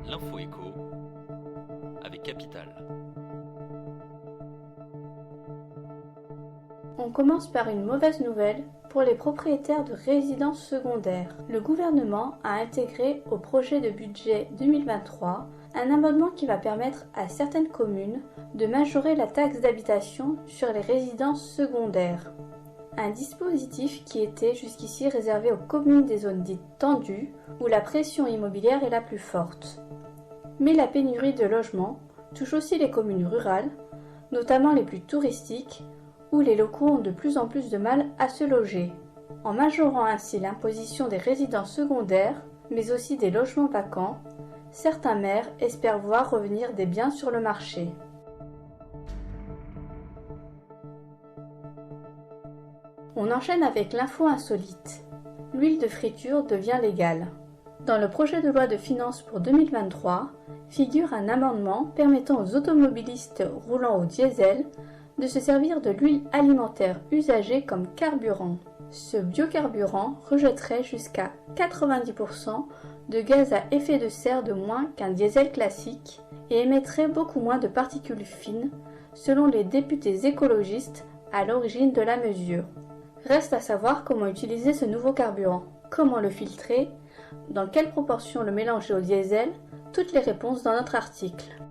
L'info écho avec Capital. On commence par une mauvaise nouvelle pour les propriétaires de résidences secondaires. Le gouvernement a intégré au projet de budget 2023 un amendement qui va permettre à certaines communes de majorer la taxe d'habitation sur les résidences secondaires. Un dispositif qui était jusqu'ici réservé aux communes des zones dites tendues où la pression immobilière est la plus forte. Mais la pénurie de logements touche aussi les communes rurales, notamment les plus touristiques, où les locaux ont de plus en plus de mal à se loger. En majorant ainsi l'imposition des résidences secondaires, mais aussi des logements vacants, certains maires espèrent voir revenir des biens sur le marché. On enchaîne avec l'info insolite. L'huile de friture devient légale. Dans le projet de loi de finances pour 2023, figure un amendement permettant aux automobilistes roulant au diesel de se servir de l'huile alimentaire usagée comme carburant. Ce biocarburant rejetterait jusqu'à 90% de gaz à effet de serre de moins qu'un diesel classique et émettrait beaucoup moins de particules fines, selon les députés écologistes à l'origine de la mesure. Reste à savoir comment utiliser ce nouveau carburant, comment le filtrer, dans quelle proportion le mélanger au diesel, toutes les réponses dans notre article.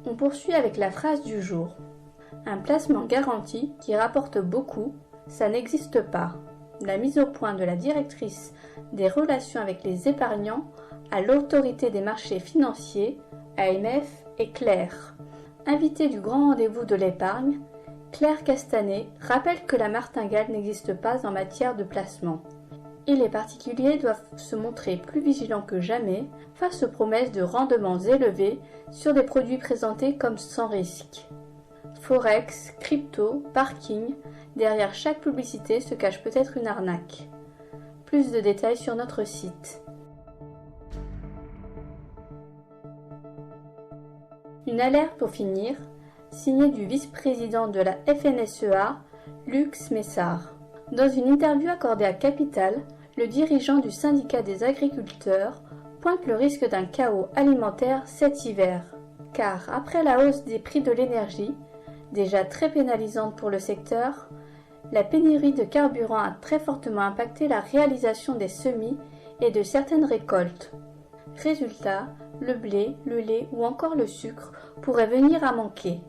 On poursuit avec la phrase du jour. Un placement garanti qui rapporte beaucoup, ça n'existe pas. La mise au point de la directrice des relations avec les épargnants à l'autorité des marchés financiers, AMF, est claire. Invitée du grand rendez-vous de l'épargne, Claire Castanet rappelle que la martingale n'existe pas en matière de placement. Et les particuliers doivent se montrer plus vigilants que jamais face aux promesses de rendements élevés sur des produits présentés comme sans risque. Forex, crypto, parking, derrière chaque publicité se cache peut-être une arnaque. Plus de détails sur notre site. Une alerte pour finir, signée du vice-président de la FNSEA, Luc Smessard. Dans une interview accordée à Capital, le dirigeant du syndicat des agriculteurs pointe le risque d'un chaos alimentaire cet hiver. Car après la hausse des prix de l'énergie, déjà très pénalisante pour le secteur, la pénurie de carburant a très fortement impacté la réalisation des semis et de certaines récoltes. Résultat, le blé, le lait ou encore le sucre pourraient venir à manquer.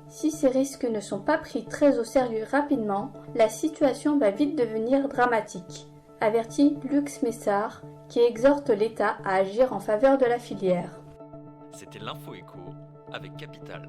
Si ces risques ne sont pas pris très au sérieux rapidement, la situation va vite devenir dramatique, avertit Luc Smessard, qui exhorte l'État à agir en faveur de la filière. C'était l'info écho avec Capital.